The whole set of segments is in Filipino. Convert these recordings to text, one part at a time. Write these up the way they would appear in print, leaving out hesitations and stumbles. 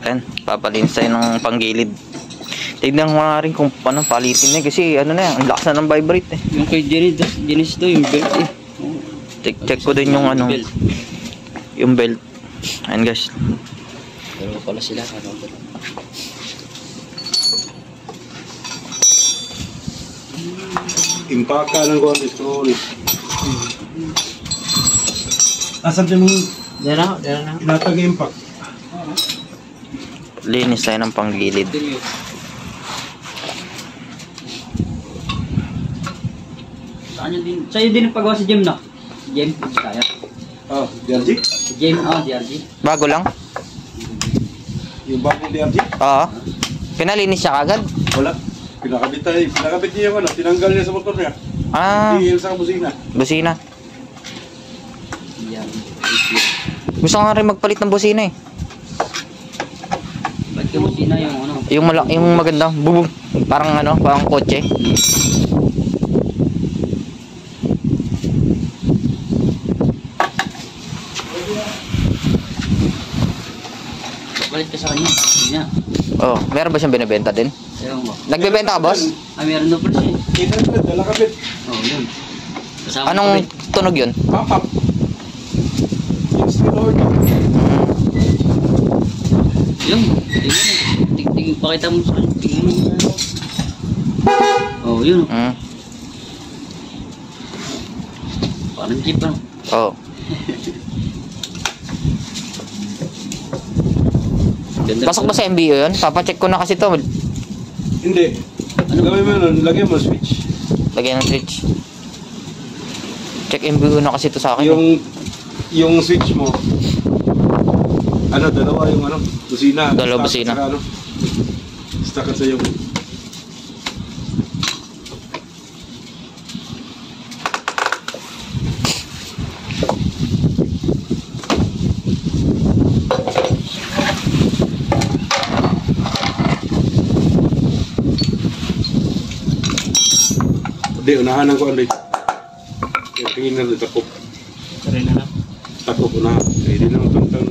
Ayan, papalinis tayo ng panggilid. Tignan ko nga rin kung paano palitin niya kasi ano na yan, ang lakas na ng vibrate eh. Yung kay Genesis daw, yung belt eh. Check ko din yung ano, yung belt. Ayan guys. Pero pala sila, ano ba? Impaka ng kuwan dito. Asan din mo? Dara na. Ilatag impact. Linis tayo ng panggilid. Sa'yo din ang pagawa si Jem na? Jem, kaya? Ah, DRG? Jem, DRG. Bago lang? Yung bagong DRG? Oo. Pinalinis siya kagad? Wala. Pinakabit niya yung ano, tinanggal niya sa motor niya. Ah, Ihil sa busina. busina. Yan. Gusto ko nga rin magpalit ng busina eh. Ba't yung busina yung ano? Yung maganda, bubog. Parang ano, parang kotse. Balit ka sa kanya. Hindi niya. Oh, meron ba siyang binibenta din? Ewan ko. Nagbebenta ka, boss? Meron daw pala siya. Kita ko, dala kabit. Yun. Kasama Anong tunog yun? Pop-up. Yung steroid. Yung, tingin, pakita mo sa kanya. Tingin mo sa kanya. Yun. Parang jeep lang. Oh. Pasok ba sa MBO yun? Papacheck ko na kasi to. Hindi. Ano gawin mo nun? Lagyan mo switch. Lagyan ng switch. Check MBO na kasi to sa akin. Yung switch mo. Ano, dalawa yung ano, busina. Dalawa busina. Saka, ano, stack sa yung Hindi, unahan ko ano. Yung tingin na takop. Sorry na lang. Takop unahan. Kaya hindi naman pantang.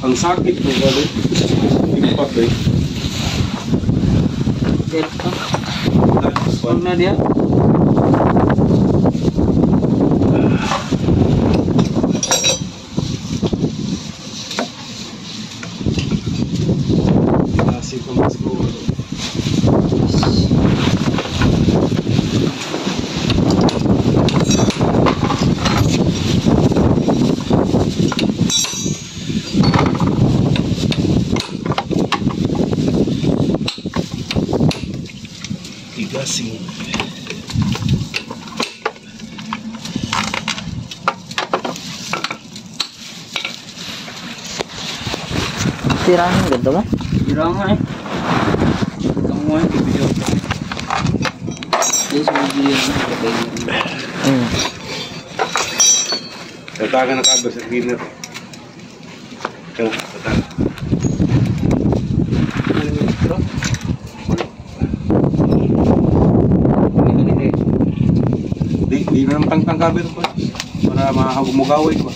Ang sakit mo bali. Impact eh. Huwag na dia. Kasi pumas ko. Tigasing. Sira ang ganda mo? Sira nga eh. Ang mga yung video. Yes, video yan. Tatagan na cover sa cleaner. Kaya, tatagan. Di na naman tangtang cover ko. Para makakagumugaway ko.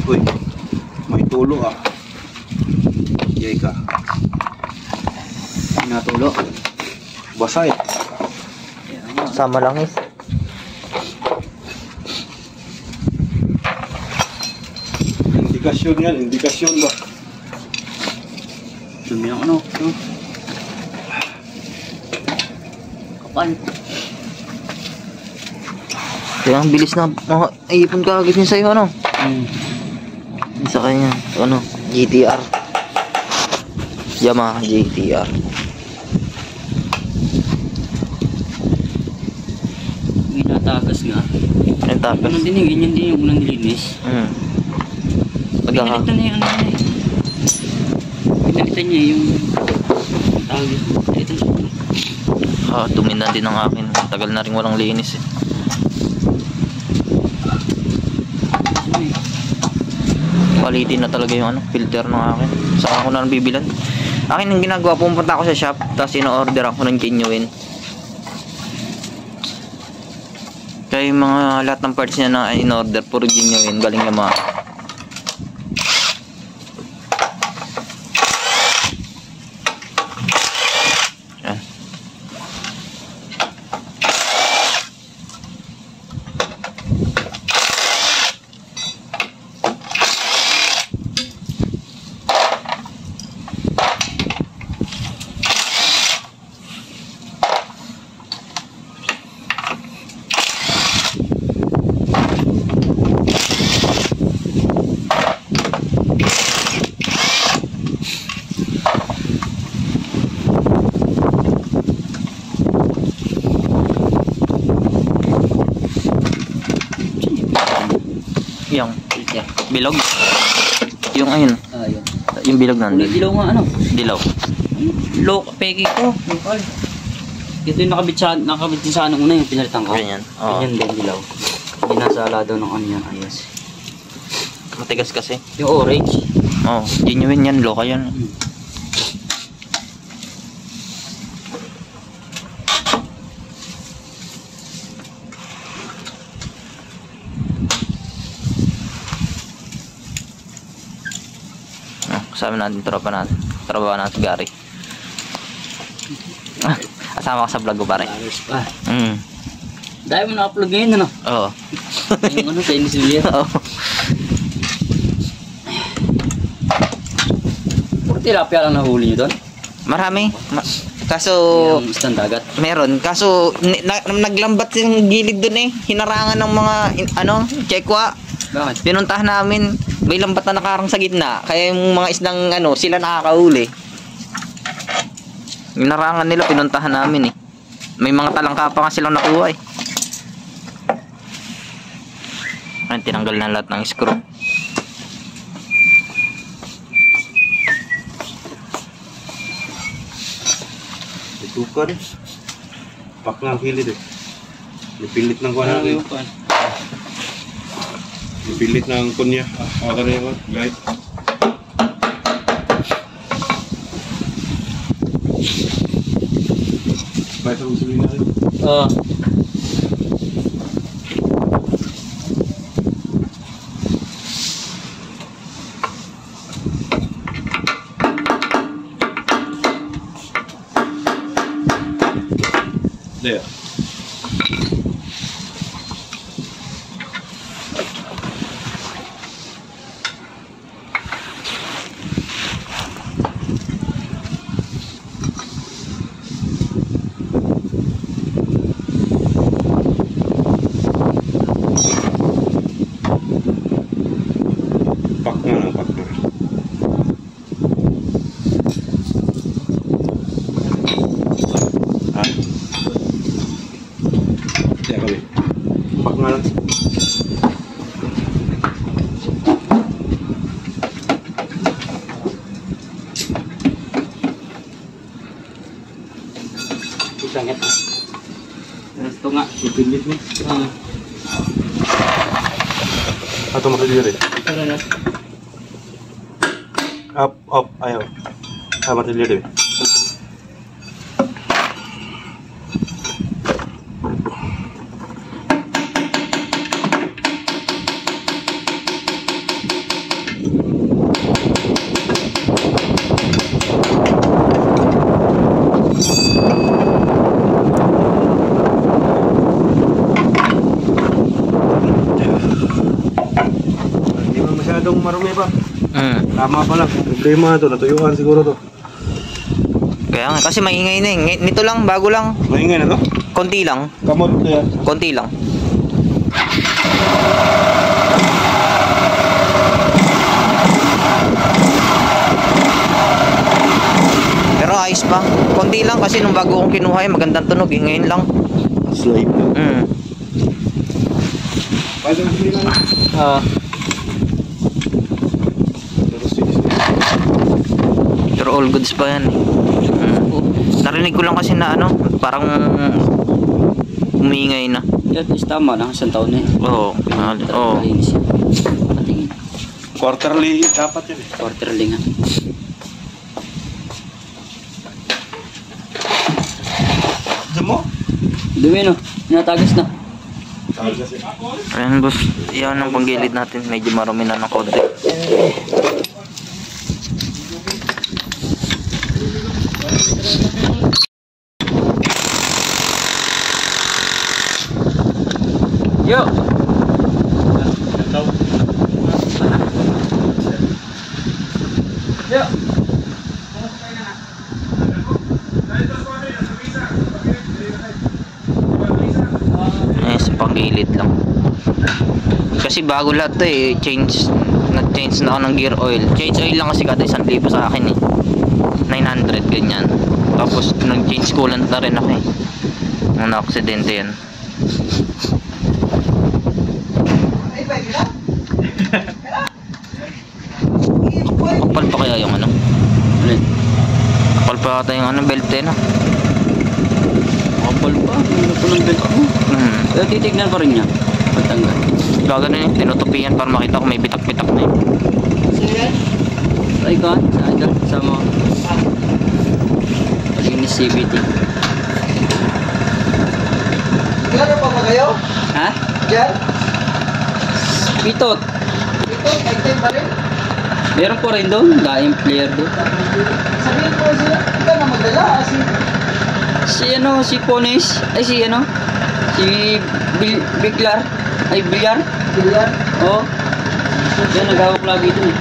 Uy, may tulo ah. Yay ka. Natulo. Basay. Sama langis. Indikasyon yan, indikasyon ba? Dumi ng ano. Kapal. Kaya ang bilis na ipon ka agad niya sa'yo, ano? Sa kanya, ano? GTR. Yamaha GTR. Ginatagas nga. Ang takas. Ganun din yung ganyan din yung unang nilinis. Pinalitan na yung ano niya eh. Pinalitan niya yung tawag yun. Pinalitan siya. Dumi na din ang akin. Tagal na rin walang linis eh. Quality na talaga yung ano, filter ng akin. Saan ako na bibilan? Akin yung ginagawa, pumunta ako sa shop, tapos ino-order ako ng genuine. Kaya yung mga lahat ng parts niya na in-order, puro genuine, galing Yamaha. Yan. Yung filter. bilog. Yung ayun. Yun. Yung bilog Kulay nandun. dilaw nga ano. Dilaw. Look, peki ko. Ito yung nakabit din sa anong una yung pinalitan ko. Ganyan. Oo. Ganyan din dilaw. Hindi nasala daw ng ano yan. Ayos. Matigas kasi. Yung orange. Oh, genuine yan, loka yan. Kasama natin tropa natin. Trabaho natin si Gary. Asama ko sa vlog ko pare. Ayos pa. Dahil mo na-upload ngayon ano? Oo. Yung ano sa Inisulia. Oo. Puro tilapia lang nahuli nyo doon? Marami. Kaso Yung isang dagat. meron. Kaso naglambat yung gilid dun eh. Hinarangan ng mga ano, kekwa. Bakit? Pinuntahan namin, may lambat na nakarang sa gitna. Kaya yung mga isdang ano, sila nakakahuli. Yung narangan nila, pinuntahan namin eh. May mga talangka pa nga silang nakuha eh. Ayun, tinanggal na lahat ng screw. Ituka rin. Pak na ang kilid eh. Nipilit ng kuha natin. Nipilit ng kunya. Ako na yun, guys. Baik sa usulin natin. Oo. There. Pak na lang, pak na. Ah. Tiyak kami. Pak na lang. Isangit. Terus ito nga. Ipilit mo. Ah. Ato matili. Tara na. Up, up, ayaw. Ah, matili rin. Hindi mo masyado masyadong marumi pa. Mm. Tama pa lang. Problema to, natuyuan siguro to. Kaya nga, kasi maingay na eh. Nito lang, bago lang. Maingay na to? Konti lang. Kamot to yan. Konti lang. Pero ayos pa. Konti lang kasi nung bago kong kinuha yun, magandang tunog eh. Ngayon lang. Slide na. Mm. Pwede na sila na. Pero all goods pa yan. Narinig ko lang kasi na ano, parang umingay na. At least tama na, isang taon na eh. Oo. Oo. Malinis yan. Patingin. Quarterly dapat yun eh. Quarterly nga. Diyan mo? Dumi no, natagas na. Ayan boss, yan ang panggilid natin. Medyo marumi na ng konti. Yo! Yo! Yes, panggilid lang. Kasi bago lahat to eh, nag-change na ako ng gear oil. Change oil lang kasi kada 1,000 sa akin eh. 900 ganyan. Tapos nag-change coolant na rin ako eh. Nung na-aksidente yan. Kapal pa kaya yung ano? Kapal pa ata yung ano, belt eh no? Kapal pa, ano po ng belt mo? Pero titignan pa rin niya. Pagtanggal. Gagano yun, tinutupian para makita ko may bitak-bitak na yun. Try ko sa idol, sama ko. Pag-inis CVT. Gano'n pa ba kayo? Ha? Diyan? Pitot. Ito, kaitin pa rin. Meron po rin doon, daing player doon. Sabihin ko sila, ikaw na magdala kasi Si Ponis, ay si Biglar, ay Bilyar. Bilyar. Oo. Yan, nag-hawak lagi ito eh.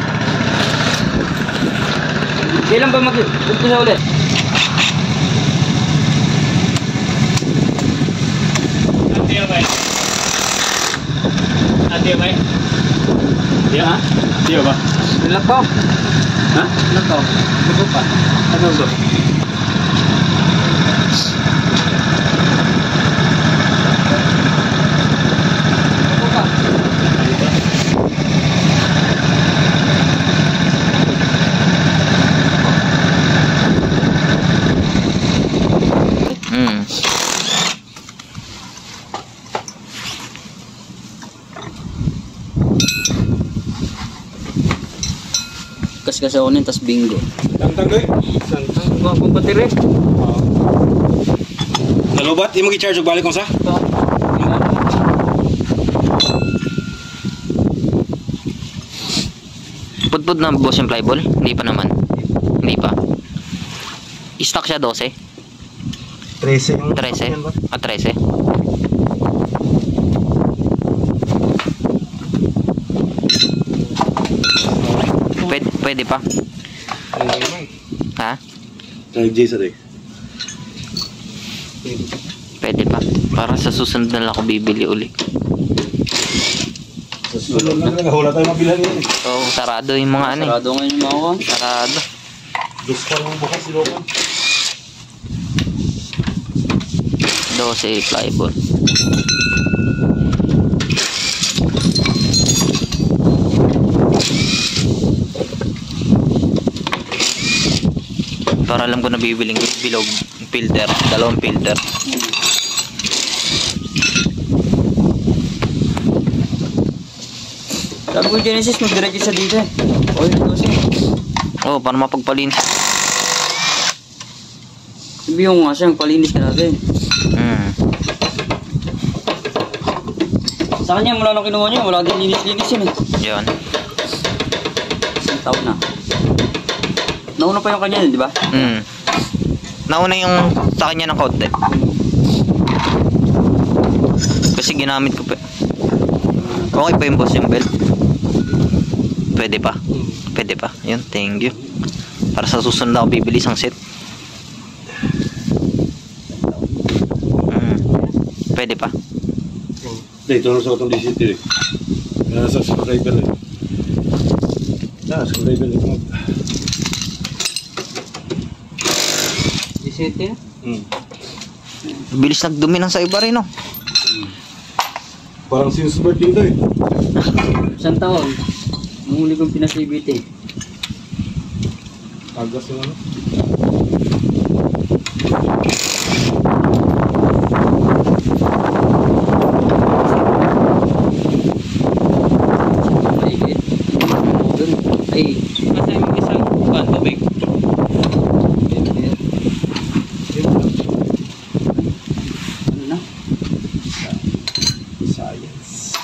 Kailan ba mag-umpisa ulit? Ate ba? Dia? Dia ba? Nilakaw. Ha? Nilakaw. Bago pa. Ano ba? Bago pa. Kaskasaonin, tas bingo. Tangtang Tangtang. Kung battery. Nalubat, di mo i-charge og balik kung sa? Pudpud na boss yung flyball? Hindi pa naman. Hindi pa. Stock siya 12? 13 yung 13? Ah, 13? Pwede pa? Ha? Nag-J sa rin. Pwede pa. Para sa susunod na lang ako bibili uli. Susunod na nagahula tayo mabilan yun eh. So, sarado yung mga ano eh. Sarado ngayon yung mga kwan. Sarado. Dos pa yung bukas si Lopan. 12 flyball. Para alam ko na bibiling bilog filter, dalawang filter. Sabi ko Genesis, mag-direct sa dito eh. Oil dose eh. Oh, para mapagpalinis. Sabi yung nga siya, palinis ka natin. Sa kanya, mula nung kinuha niya, wala din linis-linis yun eh. Yun. Isang taon na. Nauna pa yung kanya, di ba? Nauna yung sa kanya ng konti. Kasi ginamit ko pa. Okay pa yung boss yung belt. Pwede pa. Pwede pa. Yun, thank you. Para sa susunod na ako bibili isang set. Pwede pa. Hindi, ito na sa itong DCT eh. Nasa screwdriver eh. Screwdriver eh. DCT? Bilis nagdumi ng sa iba rin, no? Parang since birth din to eh. Isang taon. Ang huli kong pinasibiti. Agas yung ano. Maigit. Doon. Ay. Masaya mo isang buwan, tubig. Ano na? Science.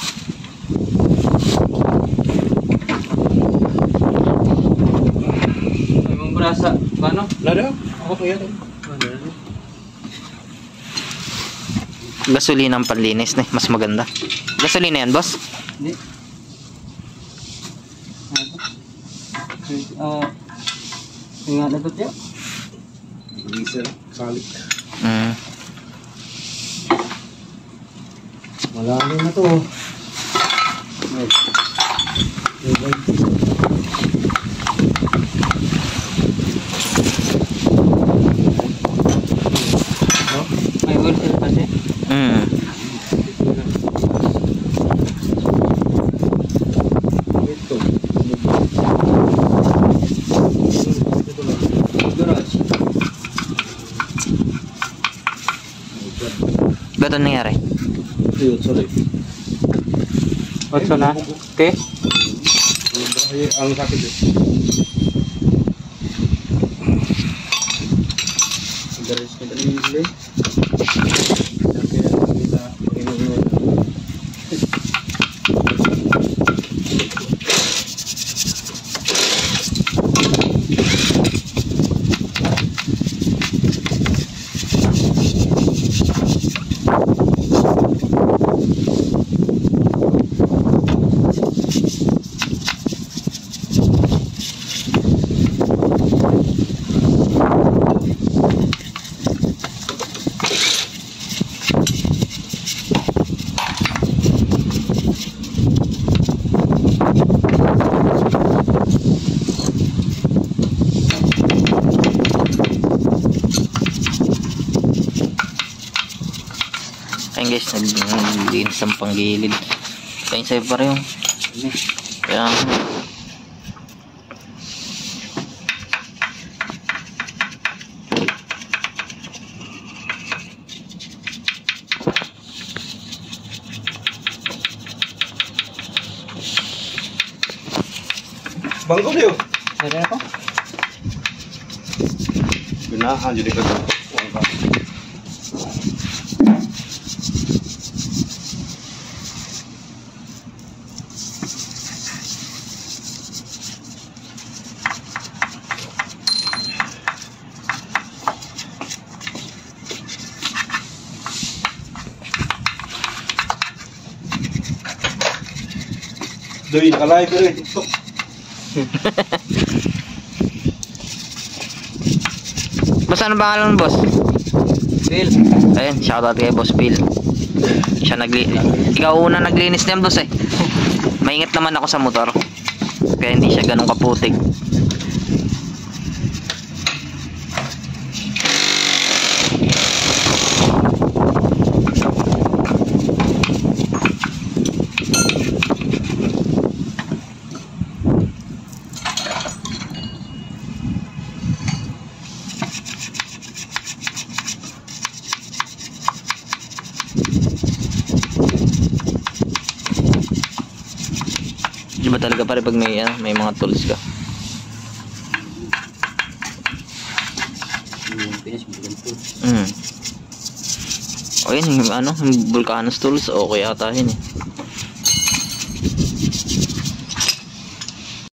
Ang brasa. Paano? Lada? Okay yan. Gasolina ang panlinis, ne? Mas maganda. Gasolina yan, boss? Hindi. Yung nga nagot yun? Diesel. Salik. Malalim na to. May wholesale kasi. Ito. Garage. Ba't ano nangyari? Ayun, sorry. Otso na? Okay. Ang sakit eh. Garage ka dali yung huli. Ayun guys, naglinis ang panggilid. Kaya sa'yo pa rin yung kaya Bangko na yun. Meron ako? Binahan, jadi ka doon. Doy, nakalive ka rin. TikTok. Boss, ano pangalan mo, boss? Bill. Ayun, shoutout kay Boss Bill. Siya ikaw una naglinis niyan, boss eh. Maingat naman ako sa motor. Kaya hindi siya ganun kaputik. Iba talaga pare pag may mga tools ka. O yun, yung Vulcanus tools, okay ata yun eh.